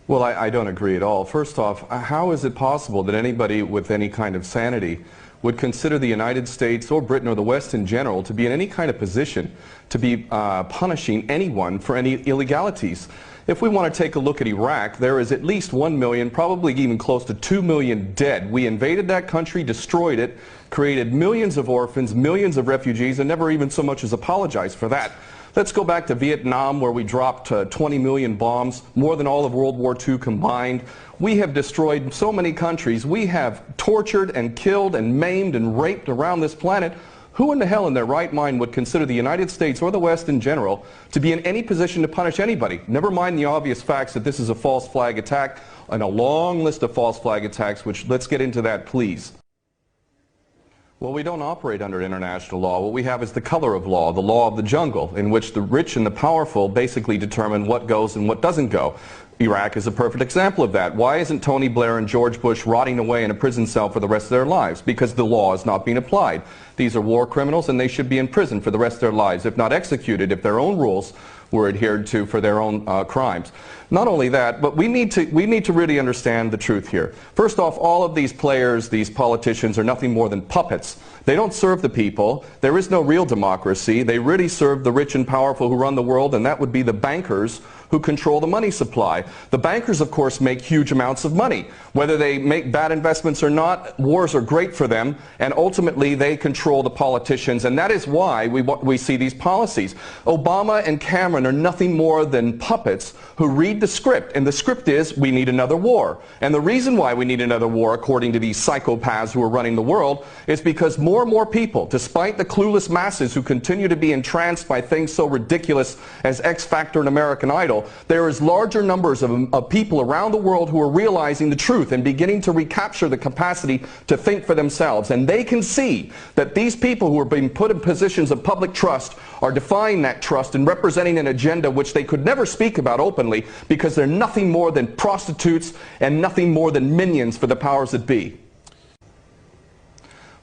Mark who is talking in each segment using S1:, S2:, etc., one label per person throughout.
S1: Well, I don't agree at all. First off, how is it possible that anybody with any kind of sanity would consider the United States or Britain or the West in general to be in any kind of position to be punishing anyone for any illegalities? If we want to take a look at Iraq, there is at least 1 million, probably even close to 2 million dead. We invaded that country, destroyed it, created millions of orphans, millions of refugees, and never even so much as apologized for that. Let's go back to Vietnam, where we dropped 20 million bombs, more than all of World War II combined. We have destroyed so many countries. We have tortured and killed and maimed and raped around this planet. Who in the hell in their right mind would consider the United States or the West in general to be in any position to punish anybody? Never mind the obvious facts that this is a false flag attack and a long list of false flag attacks, which let's get into that, please. Well, we don't operate under international law. What we have is the color of law, the law of the jungle, in which the rich and the powerful basically determine what goes and what doesn't go. Iraq is a perfect example of that. Why isn't Tony Blair and George Bush rotting away in a prison cell for the rest of their lives? Because the law is not being applied. These are war criminals and they should be in prison for the rest of their lives, if not executed, if their own rules were adhered to for their own crimes. Not only that, but we need to really understand the truth here. First off, all of these players, these politicians, are nothing more than puppets. They don't serve the people. There is no real democracy. They really serve the rich and powerful who run the world, and that would be the bankers who control the money supply. The bankers, of course, make huge amounts of money. Whether they make bad investments or not, wars are great for them, and ultimately they control the politicians, and that is why we see these policies. Obama and Cameron are nothing more than puppets who read the script, and the script is we need another war. And the reason why we need another war, according to these psychopaths who are running the world, is because more and more people, despite the clueless masses who continue to be entranced by things so ridiculous as X Factor and American Idol, there is larger numbers of people around the world who are realizing the truth and beginning to recapture the capacity to think for themselves. And they can see that these people who are being put in positions of public trust are defying that trust and representing an agenda which they could never speak about openly, because they're nothing more than prostitutes and nothing more than minions for the powers that be.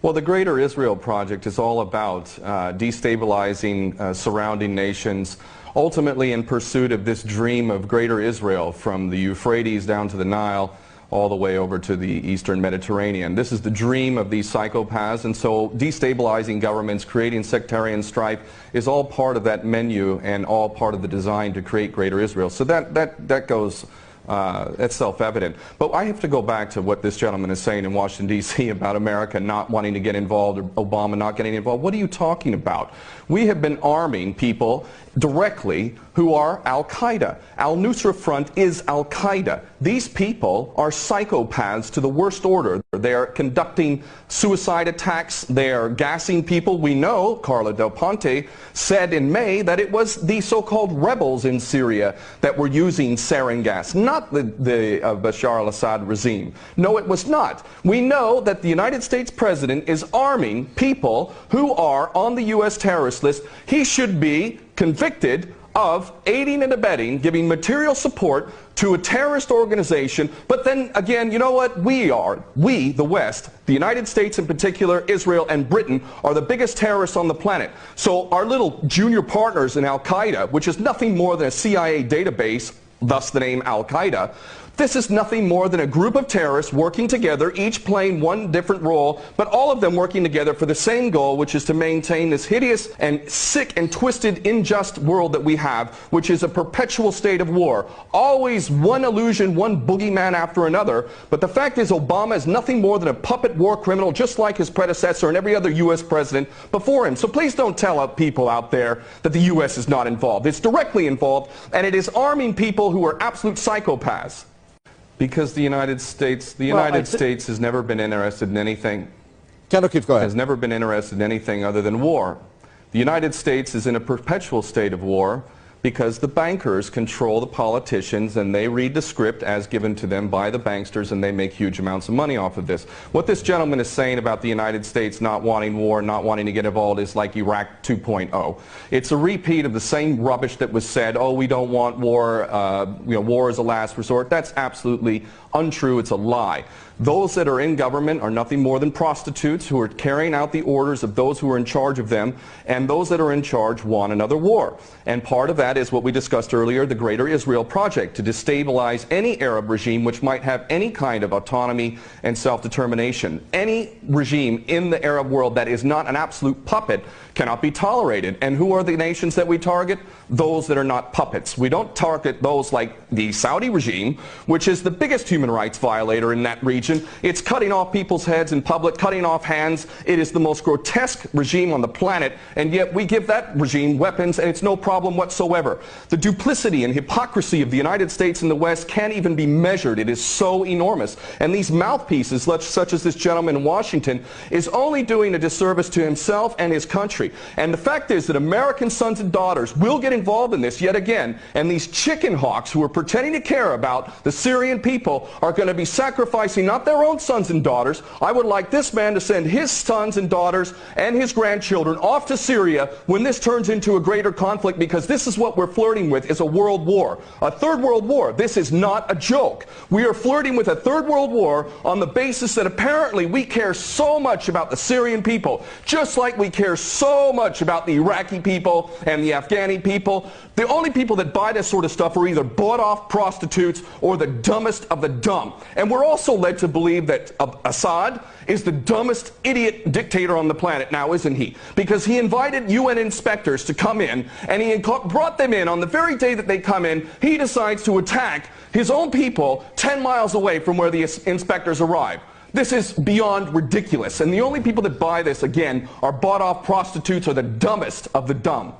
S1: Well, the Greater Israel Project is all about destabilizing surrounding nations, ultimately in pursuit of this dream of Greater Israel from the Euphrates down to the Nile, all the way over to the Eastern Mediterranean. This is the dream of these psychopaths, and so destabilizing governments, creating sectarian strife is all part of that menu and all part of the design to create Greater Israel. So that goes, that's self-evident. But I have to go back to what this gentleman is saying in Washington, D.C. about America not wanting to get involved, or Obama not getting involved. What are you talking about? We have been arming people directly who are Al-Qaeda. Al-Nusra Front is Al-Qaeda. These people are psychopaths to the worst order. They are conducting suicide attacks. They are gassing people. We know, Carla Del Ponte said in May, that it was the so-called rebels in Syria that were using sarin gas, not the Bashar al-Assad regime. No, it was not. We know that the United States President is arming people who are on the U.S. terrorist list. He should be convicted of aiding and abetting, giving material support to a terrorist organization. But then again, you know what? We, the West, the United States in particular, Israel and Britain, are the biggest terrorists on the planet. So our little junior partners in Al-Qaeda, which is nothing more than a CIA database, thus the name Al-Qaeda, this is nothing more than a group of terrorists working together, each playing one different role, but all of them working together for the same goal, which is to maintain this hideous and sick and twisted, unjust world that we have, which is a perpetual state of war. Always one illusion, one boogeyman after another. But the fact is, Obama is nothing more than a puppet war criminal, just like his predecessor and every other U.S. president before him. So please don't tell people out there that the U.S. is not involved. It's directly involved, and it is arming people who are absolute psychopaths. Because the United States has never been interested in anything.
S2: Ken O'Keefe, go ahead.
S1: Has never been interested in anything other than war. The United States is in a perpetual state of war because the bankers control the politicians, and they read the script as given to them by the banksters, and they make huge amounts of money off of this. What this gentleman is saying about the United States not wanting war, not wanting to get involved, is like Iraq 2.0. It's a repeat of the same rubbish that was said, oh, we don't want war, war is a last resort. That's absolutely untrue. It's a lie. Those that are in government are nothing more than prostitutes who are carrying out the orders of those who are in charge of them, and those that are in charge want another war. And part of that is what we discussed earlier, the Greater Israel Project, to destabilize any Arab regime which might have any kind of autonomy and self-determination. Any regime in the Arab world that is not an absolute puppet cannot be tolerated. And who are the nations that we target? Those that are not puppets. We don't target those like the Saudi regime, which is the biggest human rights violator in that region. It's cutting off people's heads in public, cutting off hands. It is the most grotesque regime on the planet, and yet we give that regime weapons and it's no problem whatsoever. The duplicity and hypocrisy of the United States and the West can't even be measured. It is so enormous. And these mouthpieces, such as this gentleman in Washington, is only doing a disservice to himself and his country. And the fact is that American sons and daughters will get involved in this yet again, and these chicken hawks who are pretending to care about the Syrian people are going to be sacrificing not their own sons and daughters. I would like this man to send his sons and daughters and his grandchildren off to Syria when this turns into a greater conflict, because this is what we're flirting with, is a world war, a third world war. This is not a joke. We are flirting with a third world war on the basis that apparently we care so much about the Syrian people, just like we care so much about the Iraqi people and the Afghani people. The only people that buy this sort of stuff are either bought-off prostitutes or the dumbest of the dumb. And we're also led to believe that Assad is the dumbest idiot dictator on the planet now, isn't he? Because he invited UN inspectors to come in, and he brought them in on the very day that they come in. He decides to attack his own people 10 miles away from where the inspectors arrive. This is beyond ridiculous, and the only people that buy this, again, are bought-off prostitutes or the dumbest of the dumb.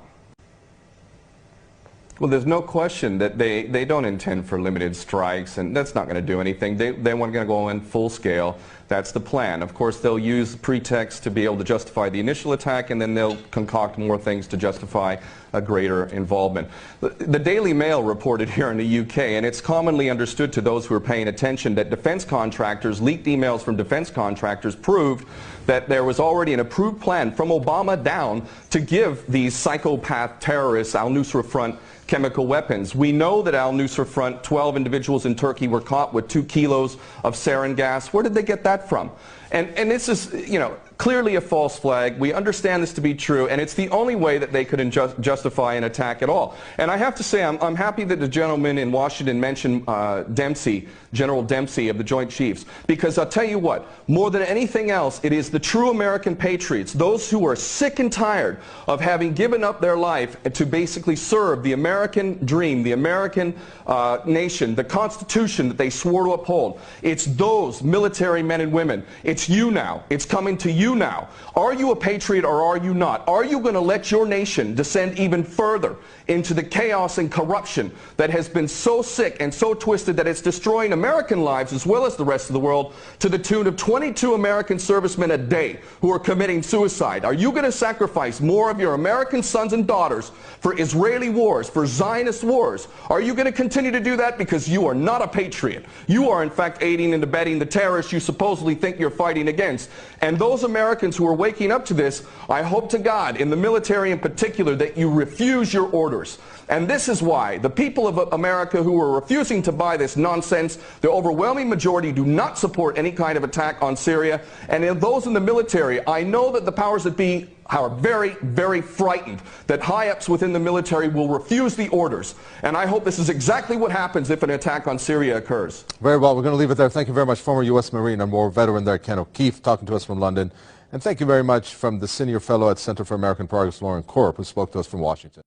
S1: Well, there's no question that they don't intend for limited strikes, and that's not going to do anything. They want to go in full scale. That's the plan. Of course, they'll use pretext to be able to justify the initial attack, and then they'll concoct more things to justify a greater involvement. The Daily Mail reported here in the UK, and it's commonly understood to those who are paying attention, that defense contractors, leaked emails from defense contractors proved that there was already an approved plan from Obama down to give these psychopath terrorists, Al-Nusra Front, chemical weapons. We know that Al-Nusra Front, 12 individuals in Turkey were caught with 2 kilos of sarin gas. Where did they get that from? And this is, you know, clearly a false flag. We understand this to be true, and it's the only way that they could justify an attack at all. And I have to say, I'm happy that the gentleman in Washington mentioned Dempsey, General Dempsey of the Joint Chiefs, because I'll tell you what, more than anything else, it is the true American patriots, those who are sick and tired of having given up their life to basically serve the American dream, the American nation, the Constitution that they swore to uphold. It's those military men and women. It's you now. It's coming to you now. Are you a patriot or are you not? Are you going to let your nation descend even further into the chaos and corruption that has been so sick and so twisted that it's destroying American lives as well as the rest of the world, to the tune of 22 American servicemen a day who are committing suicide? Are you going to sacrifice more of your American sons and daughters for Israeli wars, for Zionist wars? Are you going to continue to do that because you are not a patriot? You are in fact aiding and abetting the terrorists you supposedly think you're fighting against. And those Americans who are waking up to this, I hope to God, in the military in particular, that you refuse your orders. And this is why the people of America who are refusing to buy this nonsense, the overwhelming majority do not support any kind of attack on Syria. And in those in the military, I know that the powers that be are very, very frightened that high-ups within the military will refuse the orders. And I hope this is exactly what happens if an attack on Syria occurs.
S2: Very well. We're going to leave it there. Thank you very much, former U.S. Marine and war veteran there, Ken O'Keefe, talking to us from London. And thank you very much from the senior fellow at Center for American Progress, Lauren Korb, who spoke to us from Washington.